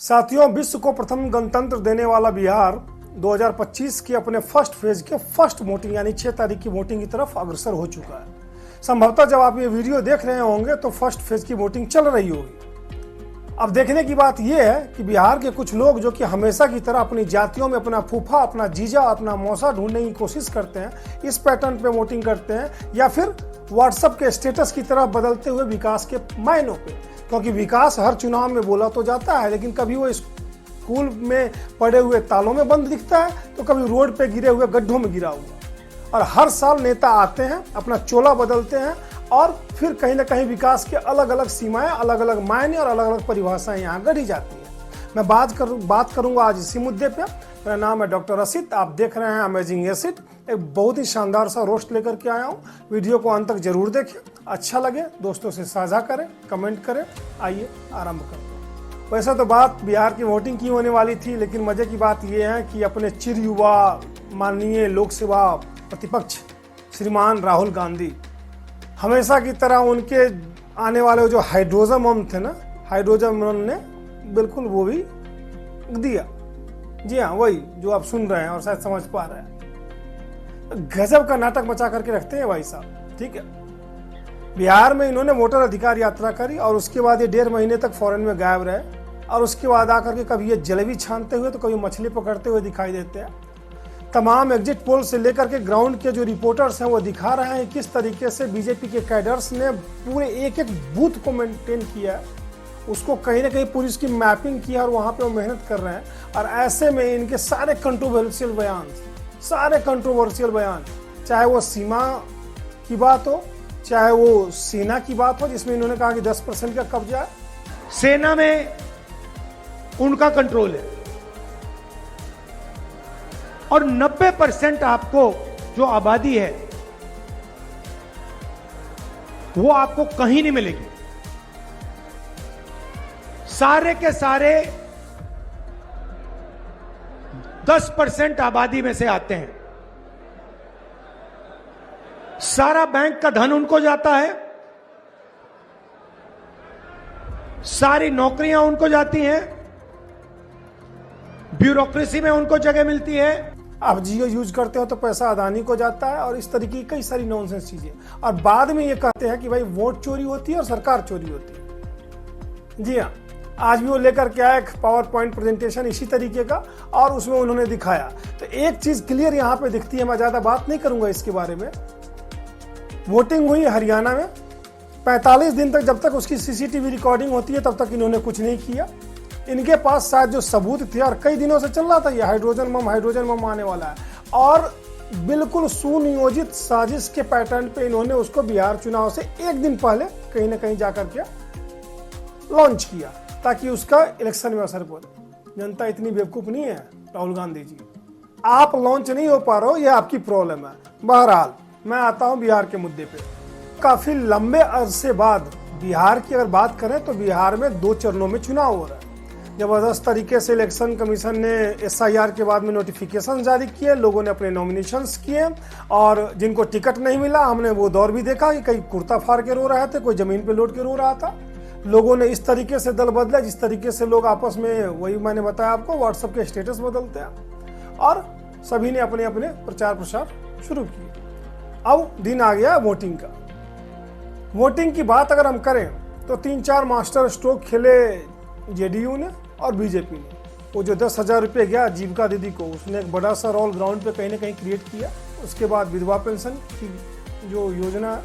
साथियों, विश्व को प्रथम गणतंत्र देने वाला बिहार 2025 के अपने फर्स्ट फेज के फर्स्ट वोटिंग यानी 6 तारीख की वोटिंग की तरफ अग्रसर हो चुका है। संभवतः जब आप ये वीडियो देख रहे होंगे तो फर्स्ट फेज की वोटिंग चल रही होगी। अब देखने की बात यह है कि बिहार के कुछ लोग जो कि हमेशा की तरह अपनी जातियों में अपना फूफा, अपना जीजा, अपना मौसा ढूंढने की कोशिश करते हैं, इस पैटर्न पे वोटिंग करते हैं या फिर व्हाट्सएप के स्टेटस की तरह बदलते हुए विकास के मायनों पे। क्योंकि विकास हर चुनाव में बोला तो जाता है, लेकिन कभी वो स्कूल में पड़े हुए तालों में बंद दिखता है तो कभी रोड पे गिरे हुए गड्ढों में गिरा हुआ। और हर साल नेता आते हैं, अपना चोला बदलते हैं और फिर कहीं ना कहीं विकास के अलग अलग सीमाएं, अलग अलग मायने और अलग अलग परिभाषाएं यहाँ गढ़ी जाती हैं। मैं बात करूंगा आज इसी मुद्दे पे। मेरा नाम है डॉक्टर असित, आप देख रहे हैं अमेजिंग एसिड। एक बहुत ही शानदार सा रोस्ट लेकर के आया हूँ। वीडियो को अंत तक जरूर देखें, अच्छा लगे दोस्तों से साझा करें, कमेंट करें। आइए आरंभ करते हैं। वैसे तो बात बिहार की वोटिंग की होने वाली थी, लेकिन मजे की बात यह है कि अपने चिर युवा माननीय लोक सेवा प्रतिपक्ष श्रीमान राहुल गांधी हमेशा की तरह उनके आने वाले जो हाइड्रोजन बम थे ना, हाइड्रोजन बम ने बिल्कुल वो भी दिया। जी हाँ, वही जो आप सुन रहे हैं और शायद समझ पा रहे हैं। गजब का नाटक मचा करके रखते हैं भाई साहब। ठीक है, बिहार में इन्होंने वोटर अधिकार यात्रा करी और उसके बाद ये 1.5 महीने तक फॉरेन में गायब रहे और उसके बाद आकर के कभी ये जलेबी छानते हुए तो कभी मछली पकड़ते हुए दिखाई देते हैं। तमाम एग्जिट पोल से लेकर के ग्राउंड के जो रिपोर्टर्स हैं वो दिखा रहे हैं किस तरीके से बीजेपी के कैडर्स ने पूरे एक एक बूथ को मेंटेन किया है, उसको कहीं ना कहीं पूरी उसकी मैपिंग की है और वहाँ पे वो मेहनत कर रहे हैं। और ऐसे में इनके सारे कंट्रोवर्शियल बयान, चाहे वो सीमा की बात हो, चाहे वो सेना की बात हो, जिसमें इन्होंने कहा कि 10% का कब्जा है, सेना में उनका कंट्रोल है और 90% आपको जो आबादी है वो आपको कहीं नहीं मिलेगी। सारे के सारे 10% आबादी में से आते हैं। सारा बैंक का धन उनको जाता है, सारी नौकरियां उनको जाती हैं, ब्यूरोक्रेसी में उनको जगह मिलती है। आप जियो यूज करते हो तो पैसा अदानी को जाता है और इस तरीके की कई सारी नॉनसेंस चीजें। और बाद में ये कहते हैं कि भाई वोट चोरी होती है और सरकार चोरी होती है। जी हाँ, आज भी वो लेकर के आया एक पावर पॉइंट प्रेजेंटेशन इसी तरीके का और उसमें उन्होंने दिखाया। तो एक चीज क्लियर यहाँ पे दिखती है, मैं ज्यादा बात नहीं करूंगा इसके बारे में। वोटिंग हुई हरियाणा में 45 दिन तक, जब तक उसकी सीसीटीवी रिकॉर्डिंग होती है तब तक इन्होंने कुछ नहीं किया। इनके पास शायद जो सबूत थे और कई दिनों से चल रहा था ये हाइड्रोजन बम आने वाला है और बिल्कुल सुनियोजित साजिश के पैटर्न पे इन्होंने उसको बिहार चुनाव से एक दिन पहले कहीं ना कहीं जाकर के लॉन्च किया ताकि उसका इलेक्शन में असर पड़े। जनता इतनी बेवकूफ नहीं है राहुल गांधी जी, आप लॉन्च नहीं हो पा रहे हो, यह आपकी प्रॉब्लम है। बहरहाल मैं आता हूं बिहार के मुद्दे पे। काफी लंबे अरसे बाद बिहार की अगर बात करें तो बिहार में 2 चरणों में चुनाव हो रहा है। जबरदस्त तरीके से इलेक्शन कमीशन ने SIR के बाद में नोटिफिकेशन जारी किए, लोगों ने अपने नॉमिनेशंस किए और जिनको टिकट नहीं मिला हमने वो दौर भी देखा कि कई कुर्ता फाड़ के रो रहे थे, कोई जमीन पे लौट के रो रहा था। लोगों ने इस तरीके से दल बदला जिस तरीके से लोग आपस में, वही मैंने बताया आपको, व्हाट्सएप के स्टेटस बदलते हैं और सभी ने अपने अपने प्रचार प्रसार शुरू किए। अब दिन आ गया वोटिंग का। वोटिंग की बात अगर हम करें तो 3-4 मास्टर स्ट्रोक खेले JDU ने और बीजेपी ने। वो जो 10,000 रुपये गया जीविका दीदी को, उसने एक बड़ा सा रोल ग्राउंड पे कहीं ना कहीं क्रिएट किया। उसके बाद विधवा पेंशन की जो योजना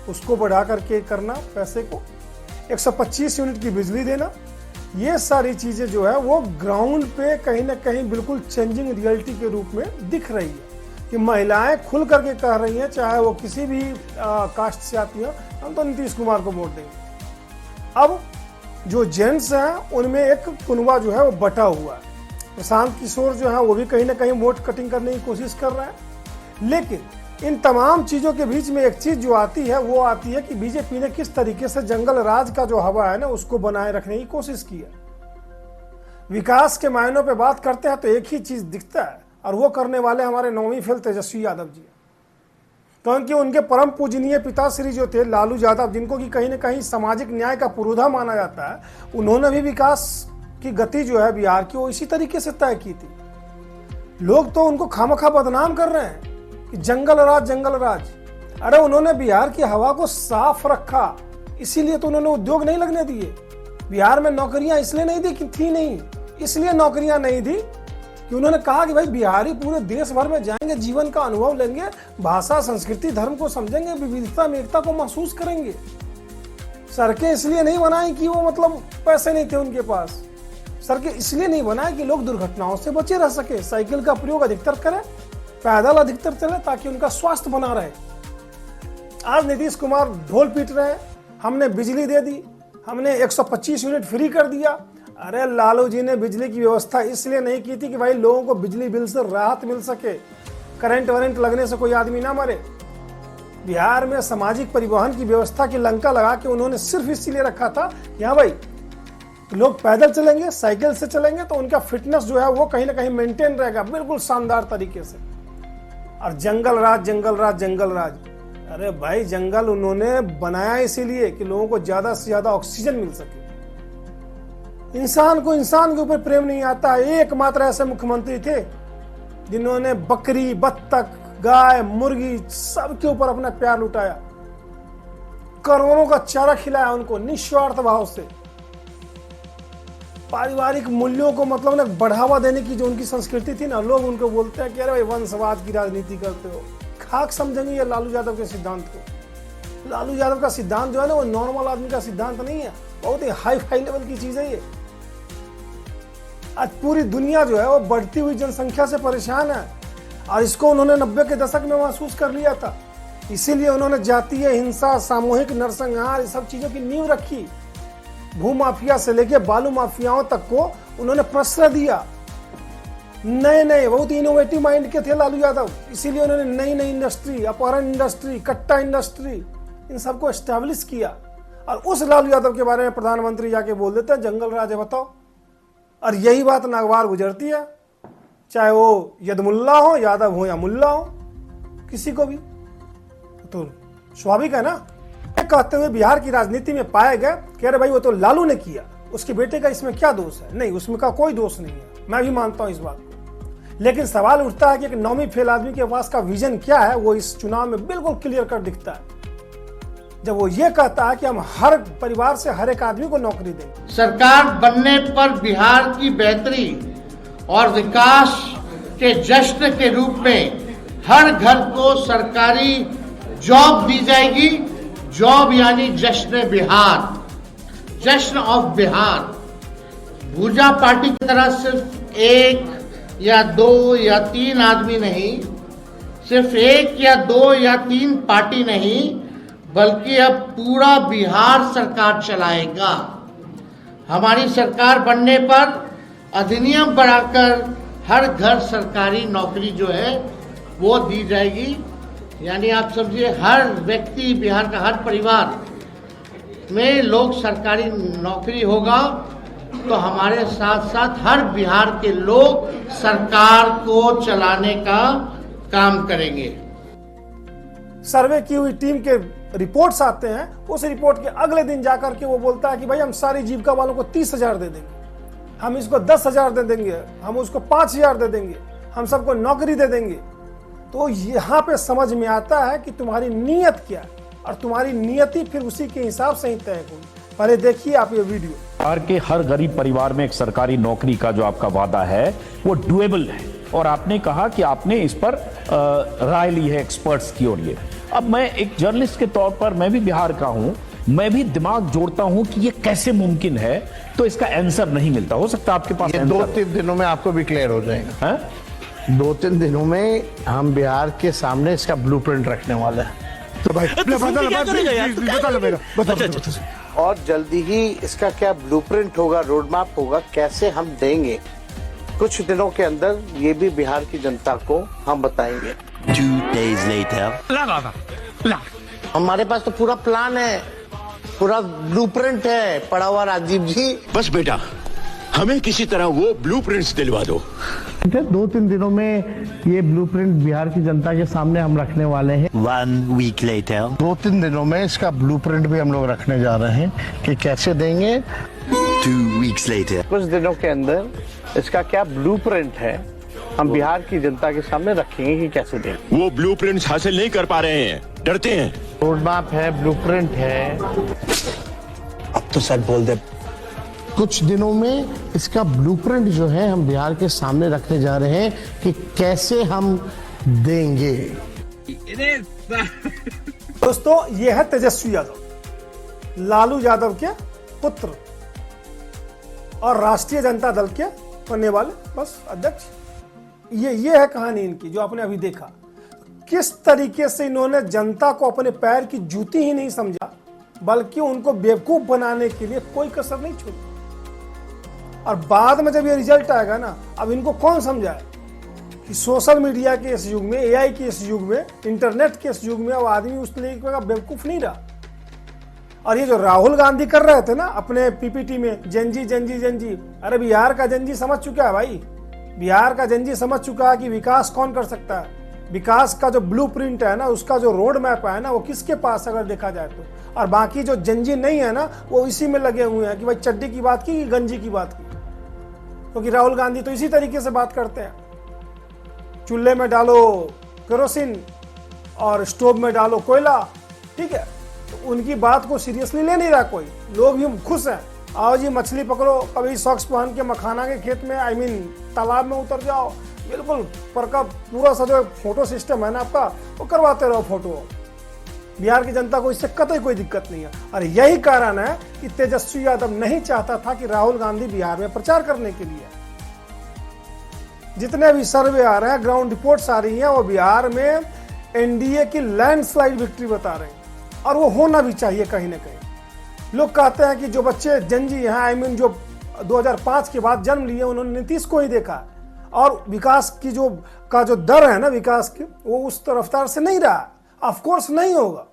उसको बढ़ा करके करना, पैसे को 125 यूनिट की बिजली देना, ये सारी चीज़ें जो है वो ग्राउंड पे कहीं ना कहीं बिल्कुल चेंजिंग रियलिटी के रूप में दिख रही है कि महिलाएं खुल करके कह रही हैं, चाहे वो किसी भी कास्ट से आती हो, हम तो नीतीश कुमार को वोट देंगे। अब जो जेंट्स हैं उनमें एक कुनबा जो है वो बटा हुआ है। प्रशांत किशोर जो है वो भी कहीं ना कहीं वोट कटिंग करने की कोशिश कर रहे हैं। लेकिन इन तमाम चीज़ों के बीच में एक चीज़ जो आती है वो आती है कि बीजेपी ने किस तरीके से जंगल राज का जो हवा है ना उसको बनाए रखने की कोशिश की है। विकास के मायनों पे बात करते हैं तो एक ही चीज़ दिखता है और वो करने वाले हमारे 9वीं फेल तेजस्वी यादव जी। क्योंकि उनके परम पूजनीय पिताश्री जो थे लालू यादव, जिनको कि कहीं ना कहीं सामाजिक न्याय का पुरोधा माना जाता है, उन्होंने भी विकास की गति जो है बिहार की, वो इसी तरीके से तय की थी। लोग तो उनको खामखा बदनाम कर रहे हैं कि जंगल राज जंगल राज। अरे उन्होंने बिहार की हवा को साफ रखा, इसीलिए तो उन्होंने उद्योग नहीं लगने दिए। बिहार में नौकरियां इसलिए नहीं दी कि थी नहीं, इसलिए नौकरियां नहीं दी कि उन्होंने कहा कि भाई बिहारी पूरे देश भर में जाएंगे, जीवन का अनुभव लेंगे, भाषा संस्कृति धर्म को समझेंगे, विविधता में एकता को महसूस करेंगे। सड़कें इसलिए नहीं बनाई कि वो मतलब पैसे नहीं थे उनके पास, सड़कें इसलिए नहीं बनाई कि लोग दुर्घटनाओं से बचे रह सके, साइकिल का प्रयोग अधिकतर करें, पैदल अधिकतर चले ताकि उनका स्वास्थ्य बना रहे। आज नीतीश कुमार ढोल पीट रहे हैं, हमने बिजली दे दी, हमने 125 यूनिट फ्री कर दिया। अरे लालू जी ने बिजली की व्यवस्था इसलिए नहीं की थी कि भाई लोगों को बिजली बिल से राहत मिल सके, करंट वरेंट लगने से कोई आदमी ना मरे। बिहार में सामाजिक परिवहन की व्यवस्था की लंका लगा के उन्होंने सिर्फ इसलिए रखा था, यहाँ भाई लोग पैदल चलेंगे, साइकिल से चलेंगे तो उनका फिटनेस जो है वो कहीं ना कहीं मेंटेन रहेगा बिल्कुल शानदार तरीके से। और जंगल राज जंगल राज जंगल राज, अरे भाई जंगल उन्होंने बनाया इसीलिए कि लोगों को ज्यादा से ज्यादा ऑक्सीजन मिल सके। इंसान को इंसान के ऊपर प्रेम नहीं आता। एकमात्र ऐसे मुख्यमंत्री थे जिन्होंने बकरी, बत्तख, गाय, मुर्गी सबके ऊपर अपना प्यार लुटाया, करोड़ों का चारा खिलाया उनको निस्वार्थ भाव से। पारिवारिक मूल्यों को मतलब ना बढ़ावा देने की जो उनकी संस्कृति थी ना, लोग उनको बोलते हैं कि अरे भाई वंशवाद की राजनीति करते हो। खाक समझेंगे ये लालू यादव के सिद्धांत को। लालू यादव का सिद्धांत जो है ना वो नॉर्मल आदमी का सिद्धांत नहीं है, बहुत ही हाई फाई लेवल की चीज है ये। आज पूरी दुनिया जो है वो बढ़ती हुई जनसंख्या से परेशान है और इसको उन्होंने 90 के दशक में महसूस कर लिया था। इसीलिए उन्होंने जातीय हिंसा, सामूहिक नरसंहार, ये सब चीजों की नींव रखी। भूमाफिया से लेके बालू माफियाओं तक को उन्होंने प्रश्रय दिया। नए नए बहुत इनोवेटिव माइंड के थे लालू यादव, इसीलिए उन्होंने नई नई इंडस्ट्री, अपहरण इंडस्ट्री, कट्टा इंडस्ट्री, इन सबको एस्टैब्लिश किया। और उस लालू यादव के बारे में प्रधानमंत्री जाके बोल देते हैं जंगल राज है बताओ। और यही बात नागवार गुजरती है, चाहे वो यदमुल्ला हो, यादव हो या मुल्ला हो, किसी को भी। तो स्वाभाविक है ना। कहते हुए बिहार की राजनीति में पाए गए कि अरे भाई वो तो लालू ने किया, उसके बेटे का इसमें क्या दोष है। नहीं, उसमें का कोई दोष नहीं है, मैं भी मानता हूं इस बात को। लेकिन सवाल उठता है कि एक नौवीं फेल आदमी के पास का विजन क्या है, वो इस चुनाव में बिल्कुल क्लियर कर दिखता है जब वो ये कहता है कि हम हर परिवार से हर एक आदमी को नौकरी देंगे। सरकार बनने पर बिहार की बेहतरी और विकास के जश्न के रूप में हर घर को सरकारी जॉब दी जाएगी। जॉब यानी जश्न बिहार, जश्न ऑफ बिहार। भूजा पार्टी की तरह सिर्फ एक या दो या तीन आदमी नहीं, सिर्फ एक या दो या तीन पार्टी नहीं, बल्कि अब पूरा बिहार सरकार चलाएगा। हमारी सरकार बनने पर अधिनियम बढ़ाकर हर घर सरकारी नौकरी जो है वो दी जाएगी। यानी आप समझिए हर व्यक्ति, बिहार का हर परिवार में लोग सरकारी नौकरी होगा, तो हमारे साथ साथ हर बिहार के लोग सरकार को चलाने का काम करेंगे। सर्वे की हुई टीम के रिपोर्ट्स आते हैं, उस रिपोर्ट के अगले दिन जाकर के वो बोलता है कि भाई हम सारी जीविका वालों को 30,000 दे देंगे, हम इसको 10,000 दे देंगे, हम उसको 5,000 दे देंगे, हम सबको नौकरी दे देंगे। तो यहाँ पे समझ में आता है कि तुम्हारी नीयत क्या है और तुम्हारी नियति फिर उसी के हिसाब से ही तय होगी। पहले देखिए आप ये वीडियो। बिहार के हर गरीब परिवार में एक सरकारी नौकरी का जो आपका वादा है वो डुएबल है, और आपने कहा कि आपने इस पर राय ली है एक्सपर्ट्स की ओर। ये अब मैं एक जर्नलिस्ट के तौर पर, मैं भी बिहार का हूं, मैं भी दिमाग जोड़ता हूं कि ये कैसे मुमकिन है, तो इसका आंसर नहीं मिलता। हो सकता है आपके पास 2-3 दिनों में आपको भी क्लियर हो जाएगा। है? 2-3 दिनों में हम बिहार के सामने इसका ब्लूप्रिंट रखने वाले हैं। तो भाई और जल्दी ही इसका क्या ब्लूप्रिंट होगा, रोड मैप होगा, कैसे हम देंगे, कुछ दिनों के अंदर ये भी बिहार की जनता को हम बताएंगे। 2 days later. हमारे पास तो पूरा प्लान है, पूरा ब्लूप्रिंट है पड़ा हुआ राजीव जी। बस बेटा, हमें किसी तरह वो ब्लूप्रिंट्स दिलवा दो। 2-3 दिनों में ये ब्लूप्रिंट बिहार की जनता के सामने हम रखने वाले हैं। 1 week later. 2-3 दिनों में इसका ब्लूप्रिंट भी हम लोग रखने जा रहे हैं कि कैसे देंगे। 2 weeks later. कुछ दिनों के अंदर इसका क्या ब्लूप्रिंट है हम बिहार की जनता के सामने रखेंगे कि कैसे देंगे। वो ब्लूप्रिंट्स हासिल नहीं कर पा रहे हैं, डरते हैं। रोड मैप है, ब्लूप्रिंट है। अब तो सच बोल दे। कुछ दिनों में इसका ब्लूप्रिंट जो है हम बिहार के सामने रखने जा रहे हैं कि कैसे हम देंगे। दोस्तों, ये है तेजस्वी यादव, लालू यादव के पुत्र और राष्ट्रीय जनता दल के बनने वाले बस अध्यक्ष। ये है कहानी इनकी जो आपने अभी देखा। किस तरीके से इन्होंने जनता को अपने पैर की जूती ही नहीं समझा, बल्कि उनको बेवकूफ बनाने के लिए कोई कसर नहीं छोड़ी। और बाद में जब ये रिजल्ट आएगा ना, अब इनको कौन समझाए कि सोशल मीडिया के इस युग में, एआई के इस युग में, इंटरनेट के इस युग में अब आदमी उस तरीके का बेवकूफ नहीं रहा। और ये जो राहुल गांधी कर रहे थे ना अपने पीपीटी में, जंजी जंजी जंजी, अरे बिहार का जंजी समझ चुका है भाई। बिहार का जंजी समझ चुका है कि विकास कौन कर सकता है। विकास का जो ब्लूप्रिंट है ना, उसका जो रोड मैप है ना, वो किसके पास अगर देखा जाए तो। और बाकी जो जंजी नहीं है ना, वो इसी में लगे हुए हैं कि भाई चड्डी की बात की कि गंजी की बात की। क्योंकि राहुल गांधी तो इसी तरीके से बात करते हैं, चूल्हे में डालो केरोसिन और स्टोव में डालो कोयला, ठीक है। तो उनकी बात को सीरियसली ले नहीं रहा कोई। लोग भी खुश हैं, आओ जी मछली पकड़ो, कभी सॉक्स पहन के मखाना के खेत में, आई मीन तालाब में उतर जाओ, बिल्कुल पर का पूरा सा जो फोटो सिस्टम है ना आपका, वो करवाते रहो फोटो। बिहार की जनता को इससे कतई कोई दिक्कत नहीं है। और यही कारण है कि तेजस्वी यादव नहीं चाहता था कि राहुल गांधी बिहार में प्रचार करने के लिए। जितने भी सर्वे आ रहे हैं, ग्राउंड रिपोर्ट्स आ रही हैं, वो बिहार में एनडीए की लैंडस्लाइड विक्ट्री बता रहे हैं। और वो होना भी चाहिए कहीं ना कहीं। लोग कहते हैं कि जो बच्चे जंजी हैं, आई मीन जो 2005 के बाद जन्म लिए, उन्होंने नीतीश को ही देखा और विकास की जो दर है ना विकास की, वो उस रफ्तार से नहीं रहा। ऑफ कोर्स नहीं होगा,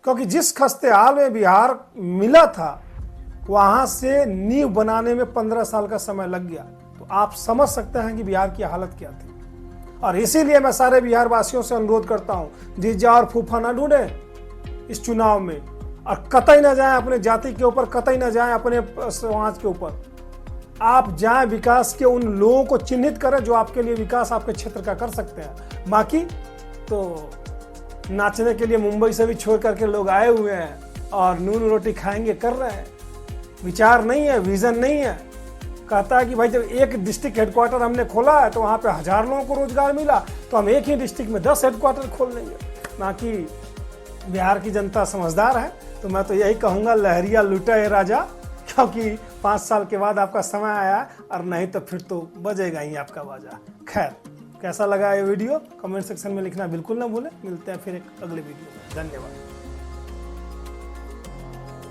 क्योंकि जिस खस्ते हाल में बिहार मिला था, वहां से नींव बनाने में 15 साल का समय लग गया। तो आप समझ सकते हैं कि बिहार की हालत क्या थी। और इसीलिए मैं सारे बिहार वासियों से अनुरोध करता हूं, जीजा और फूफा ना ढूंढे इस चुनाव में, और कतई ना जाएं अपने जाति के ऊपर, कतई ना जाएं अपने समाज के ऊपर। आप जाएं विकास के उन लोगों को चिन्हित करें जो आपके लिए विकास आपके क्षेत्र का कर सकते हैं। बाकी तो नाचने के लिए मुंबई से भी छोड़ करके लोग आए हुए हैं और नून रोटी खाएंगे कर रहे हैं। विचार नहीं है, विजन नहीं है। कहता है कि भाई जब एक डिस्ट्रिक्ट हेडक्वार्टर हमने खोला है तो वहाँ पे 1000 लोगों को रोजगार मिला, तो हम एक ही डिस्ट्रिक्ट में 10 हेडक्वार्टर खोल देंगे। ना कि बिहार की जनता समझदार है। तो मैं तो यही कहूँगा, लहरिया लूटा है राजा, क्योंकि 5 साल के बाद आपका समय आया, और नहीं तो फिर तो बजेगा ही आपका बाजा। खैर, कैसा लगा ये वीडियो कमेंट सेक्शन में लिखना बिल्कुल ना भूलें। मिलते हैं फिर एक अगले वीडियो में। धन्यवाद।